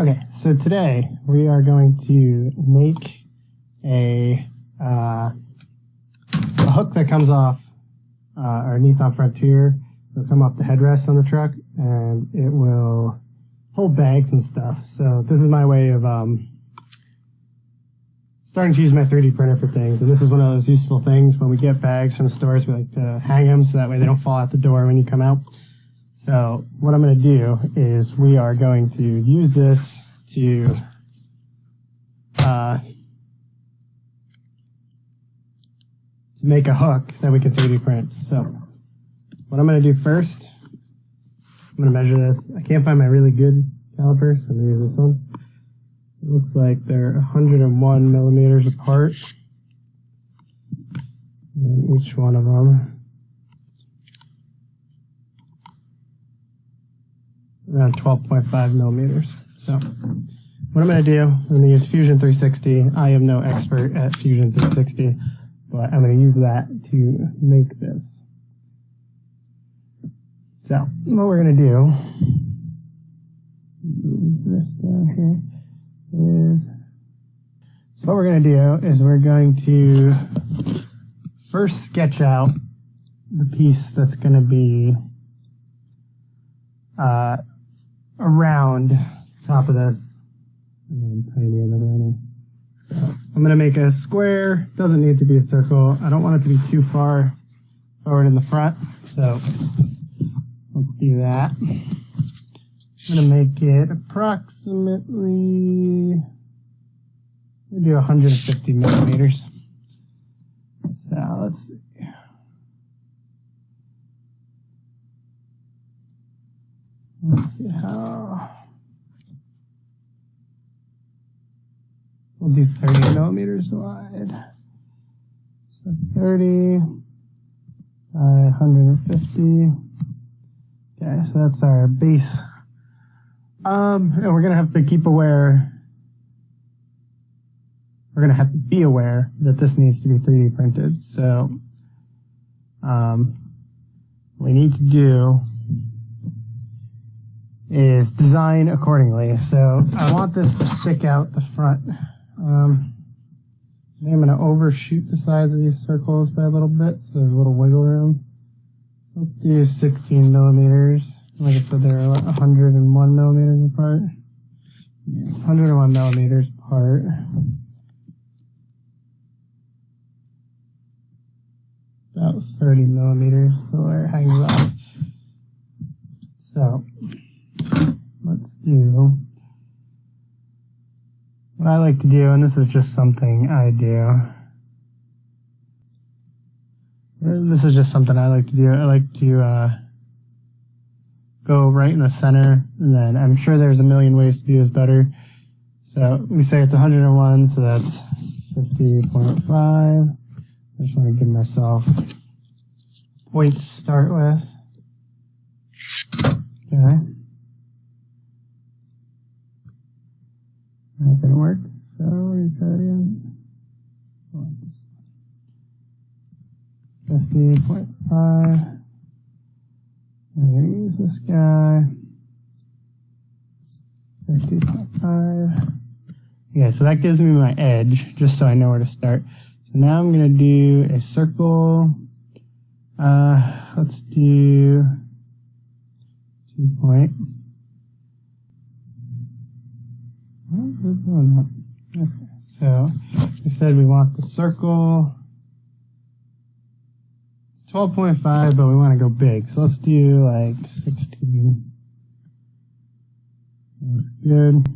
Okay, so today we are going to make a hook that comes off our Nissan Frontier. It'll come off the headrest on the truck, and it will hold bags and stuff. So this is my way of starting to use my 3D printer for things. And this is one of those useful things when we get bags from the stores. We like to hang them so that way they don't fall out the door when you come out. So what I'm going to do is we are going to use this to make a hook that we can 3D print. So what I'm going to do first, I'm going to measure this. I can't find my really good caliper, so I'm going to use this one. It looks like they're 101 millimeters apart. And each one of them around 12.5 millimeters. So what I'm going to do, I'm going to use Fusion 360. I am no expert at Fusion 360, but I'm going to use that to make this. So what we're going to do, move this down here, so what we're going to do is we're going to first sketch out the piece that's going to be around the top of this, and then tiny another one. So I'm going to make a square. Doesn't need to be a circle. I don't want it to be too far forward in the front, so let's do that. I'm going to make it approximately, we'll do 150 millimeters. So let's see. Let's see how, we'll do 30 millimeters wide. So 30 by 150. Okay, so that's our base. And we're going to have to keep aware, we're going to have to be aware that this needs to be 3D printed. So, what we need to do is design accordingly. So I want this to stick out the front. I'm going to overshoot the size of these circles by a little bit, so there's a little wiggle room. So let's do 16 millimeters. Like I said, they're 101 millimeters apart. Yeah, 101 millimeters apart. About 30 millimeters to where it hangs off. So let's do what I like to do, and this is just something I do. This is just something I like to do. I like to go right in the center, and then I'm sure there's a million ways to do this better. So we say it's 101, so that's 50.5. I just want to give myself a point to start with. Okay. That didn't work, so we're going to try it again. 50.5. I'm going to use this guy. 50.5. Okay, so that gives me my edge, just so I know where to start. So now I'm going to do a circle. Let's do 2 point. Okay, so we said we want the circle. 12.5, but we want to go big, so let's do like 16. That's good.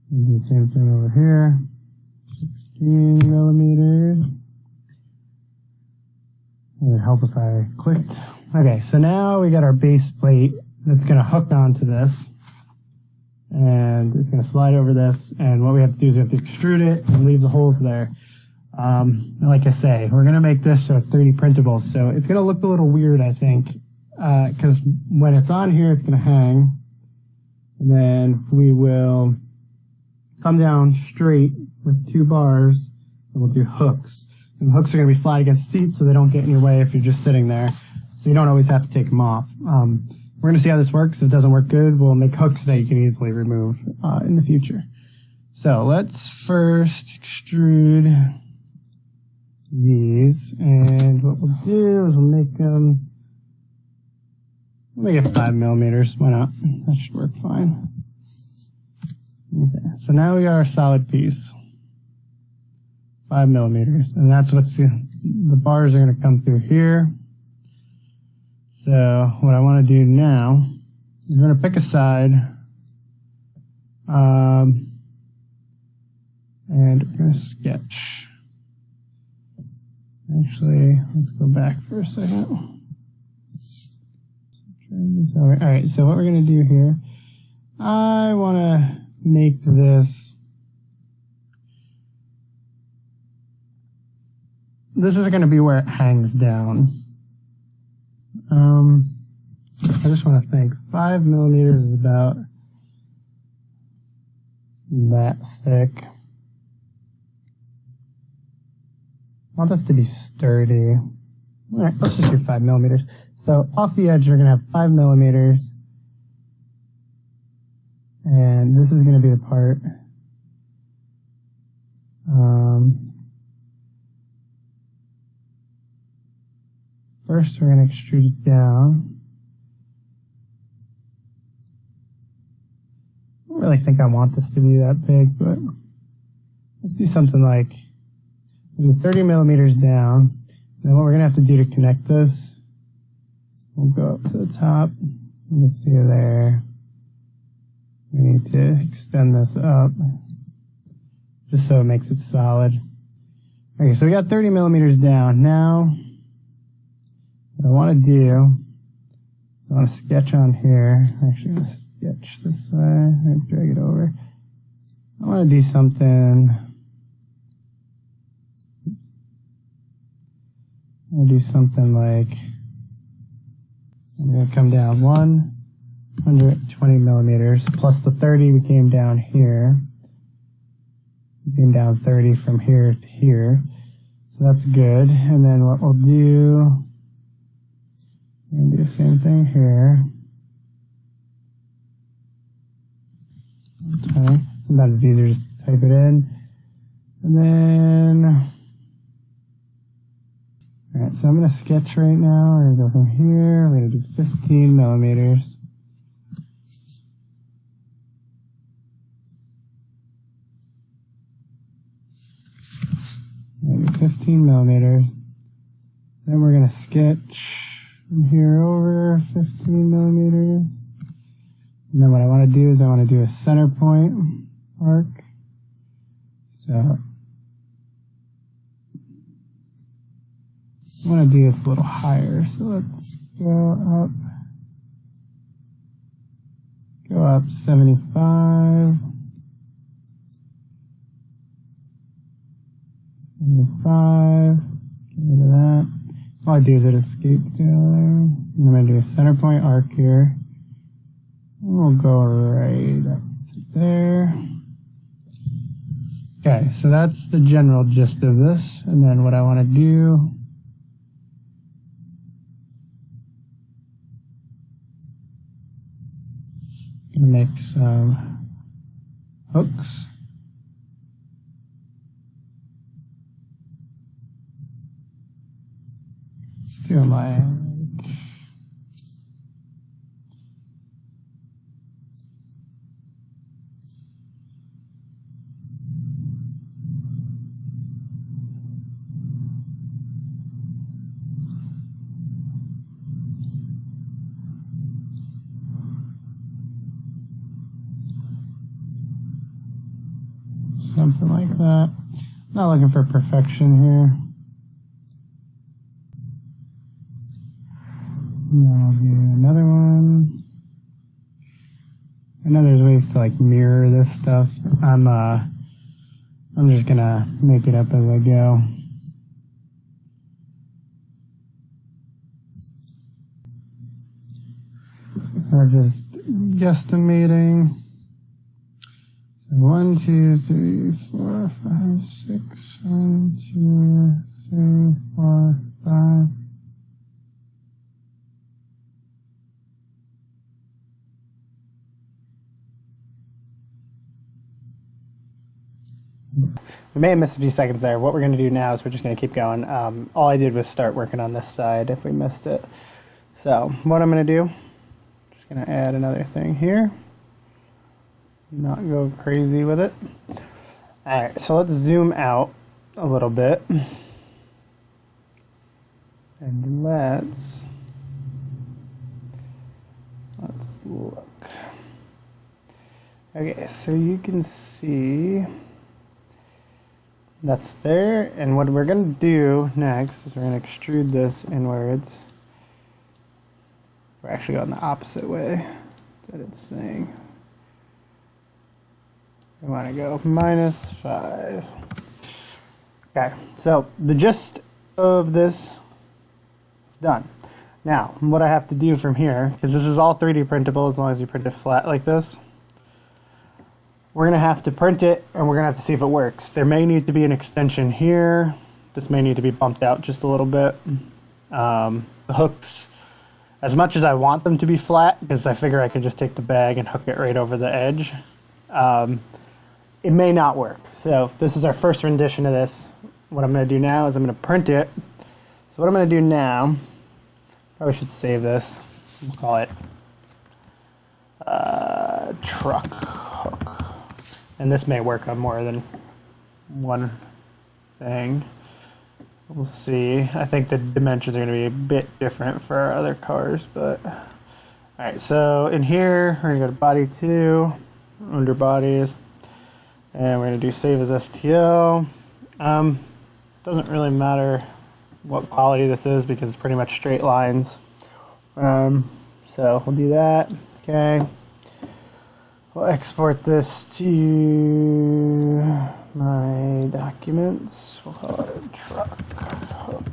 We'll do the same thing over here. 16 millimeters. It would help if I clicked. Okay, so now we got our base plate that's going to hook onto this, and it's going to slide over this, and what we have to do is we have to extrude it and leave the holes there. Like I say, we're going to make this so it's 3D printable, so it's going to look a little weird, I think, because when it's on here, it's going to hang, and then we will come down straight with 2 bars, and we'll do hooks. And the hooks are going to be flat against the seat so they don't get in your way if you're just sitting there, so you don't always have to take them off. We're we're going to see how this works. If it doesn't work good, we'll make hooks that you can easily remove in the future. So let's first extrude these, and what we'll do is we'll make them, we'll make it 5 millimeters. Why not? That should work fine. Okay, so now we got our solid piece, 5 millimeters, and that's what's the bars are going to come through here. So what I want to do now is I'm going to pick a side, and we're going to sketch. Actually, let's go back for a second. Alright, so what we're going to do here, I want to make this, this is going to be where it hangs down. I just want to think, 5 millimeters is about that thick. I want this to be sturdy. Alright, let's just do 5 millimeters. So off the edge, you're going to have 5 millimeters. And this is going to be the part. First, we're going to extrude it down. I don't really think I want this to be that big, but let's do something like 30 millimeters down. Then what we're going to have to do to connect this, we'll go up to the top. Let's see there. We need to extend this up just so it makes it solid. Okay, so we got 30 millimeters down. Now, what I want to do, I want to sketch on here. Actually, I'm going to sketch this way. I'm going to drag it over. I want to do something. I'm going to do something like, I'm going to come down 120 millimeters plus the 30 we came down here. We came down 30 from here to here. So that's good. And then what we'll do, we're going to do the same thing here. Okay. Sometimes it's easier just to type it in. And then, alright, so I'm going to sketch right now. We're going to go from here. We're going to do 15 millimeters. We're going to do 15 millimeters. Then we're going to sketch from here over 15 millimeters. And then what I want to do is I want to do a center point arc. So I want to do this a little higher. So let's go up. Let's go up 75. 75. Get rid of that. All I do is it escape there. I'm going to do a center point arc here. And we'll go right up to there. Okay, so that's the general gist of this. And then what I want to do, I'm going to make some hooks. Let's do like, something like that. Not looking for perfection here. And then I'll do another one. I know there's ways to like mirror this stuff. I'm just gonna make it up as I go. We're just guesstimating. So 1, 2, 3, 4, 5, 6, 1, 2, 3, 4, 5. We may have missed a few seconds there. What we're going to do now is we're just going to keep going. All I did was start working on this side if we missed it. So what I'm going to do, just going to add another thing here. Not go crazy with it. Alright, so let's zoom out a little bit. And let's look. Okay, so you can see that's there, and what we're going to do next is we're going to extrude this inwards. We're actually going the opposite way that it's saying. We want to go -5. Okay, so the gist of this is done. Now, what I have to do from here, because this is all 3D printable as long as you print it flat like this, we're going to have to print it and we're going to have to see if it works. There may need to be an extension here. This may need to be bumped out just a little bit. The hooks, as much as I want them to be flat, because I figure I can just take the bag and hook it right over the edge, it may not work. So this is our first rendition of this. What I'm going to do now is I'm going to print it. So what I'm going to do now, probably should save this. We'll call it truck hook. And this may work on more than one thing. We'll see. I think the dimensions are going to be a bit different for our other cars, but alright, so in here we're going to go to body 2, under bodies, and we're going to do save as STL. Doesn't really matter what quality this is because it's pretty much straight lines. So we'll do that. Okay. We'll export this to my documents. We'll call it truck hook.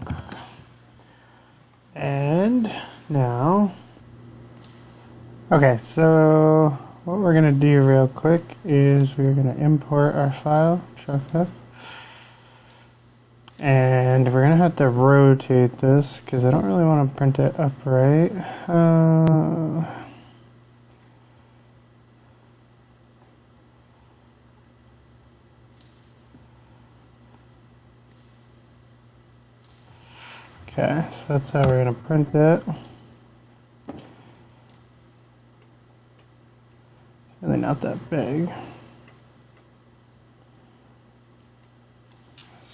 And now, okay, so what we're going to do real quick is we're going to import our file, truck hook. And we're going to have to rotate this because I don't really want to print it upright. Okay, so that's how we're going to print it. Really not that big.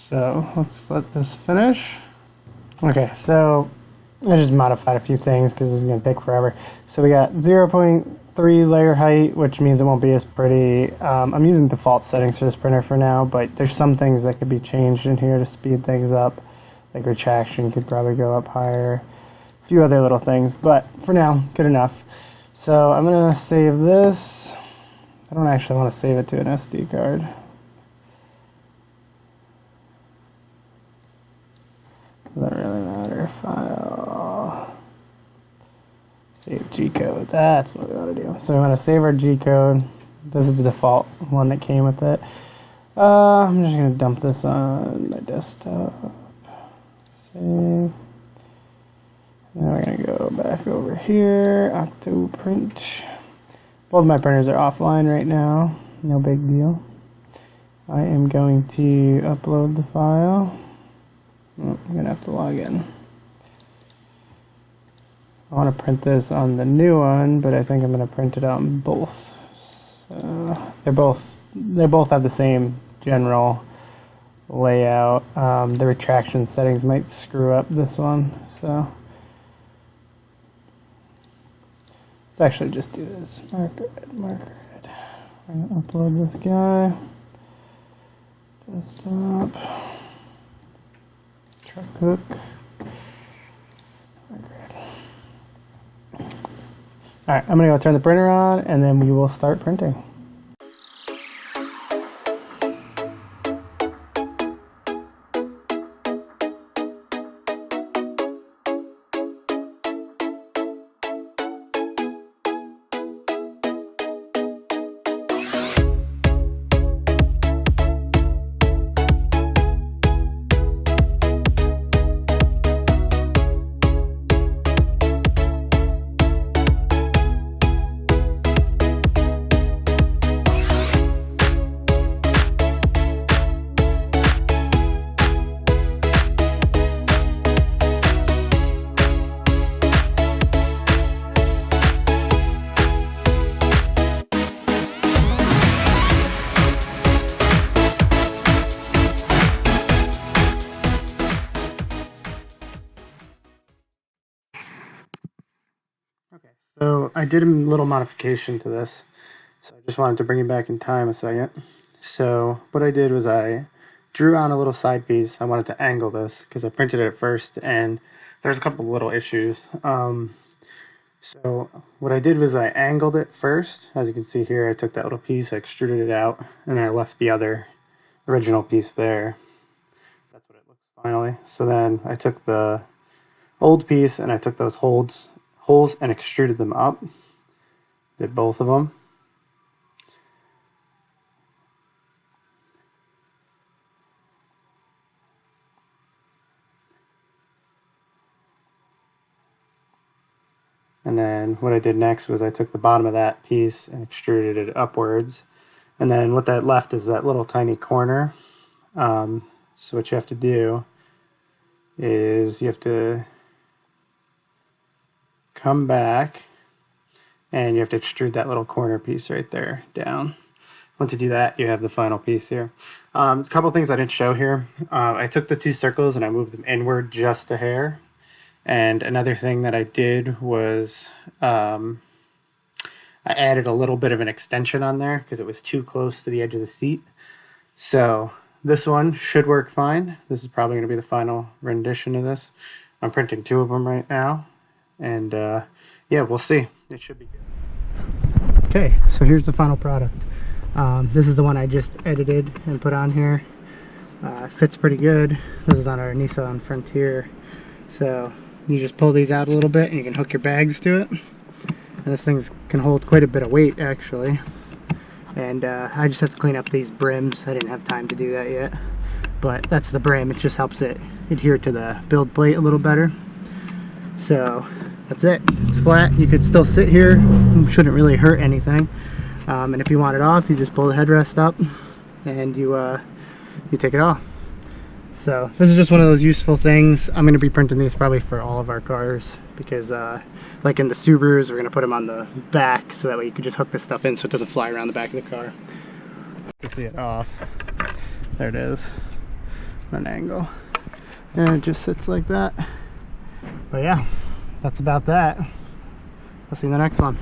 So let's let this finish. Okay, so I just modified a few things because it's going to take forever. So we got 0.3 layer height, which means it won't be as pretty. I'm using default settings for this printer for now, but there's some things that could be changed in here to speed things up. Like retraction could probably go up higher. A few other little things, but for now, good enough. So I'm going to save this. I don't actually want to save it to an SD card. Doesn't really matter. File. Save G-code. That's what we want to do. So we want to save our G-code. This is the default one that came with it. I'm just going to dump this on my desktop. Save. Now we're going to go back over here. Octoprint. Both of my printers are offline right now. No big deal. I am going to upload the file. Oh, I'm going to have to log in. I want to print this on the new one, but I think I'm going to print it on both. So they both have the same general layout. The retraction settings might screw up this one, so let's actually just do this. Marker red, marker red. I'm going to upload this guy. Desktop. Truck hook. Alright, I'm going to go turn the printer on and then we will start printing. So I did a little modification to this. So I just wanted to bring it back in time a second. So what I did was I drew on a little side piece. I wanted to angle this because I printed it at first and there's a couple little issues. So what I did was I angled it first. As you can see here, I took that little piece, I extruded it out, and I left the other original piece there. That's what it looks finally. So then I took the old piece and I took those holes and extruded them up. Did both of them. And then what I did next was I took the bottom of that piece and extruded it upwards. And then what that left is that little tiny corner. So what you have to do is you have to come back and you have to extrude that little corner piece right there down. Once you do that, you have the final piece here. A couple things I didn't show here. I took the two circles and I moved them inward just a hair. And another thing that I did was I added a little bit of an extension on there because it was too close to the edge of the seat. So this one should work fine. This is probably going to be the final rendition of this. I'm printing 2 of them right now. And yeah, we'll see. It should be good. Okay, so here's the final product. This is the one I just edited and put on here. It fits pretty good. This is on our Nissan Frontier. So you just pull these out a little bit and you can hook your bags to it. And this thing can hold quite a bit of weight actually. And I just have to clean up these brims. I didn't have time to do that yet. But that's the brim. It just helps it adhere to the build plate a little better. So that's it. It's flat. You could still sit here. It shouldn't really hurt anything. And if you want it off, you just pull the headrest up and you take it off. So this is just one of those useful things. I'm going to be printing these probably for all of our cars because like in the Subarus, we're going to put them on the back so that way you can just hook this stuff in so it doesn't fly around the back of the car. To see it off. There it is. An angle. And it just sits like that. But yeah, that's about that. I'll see you in the next one.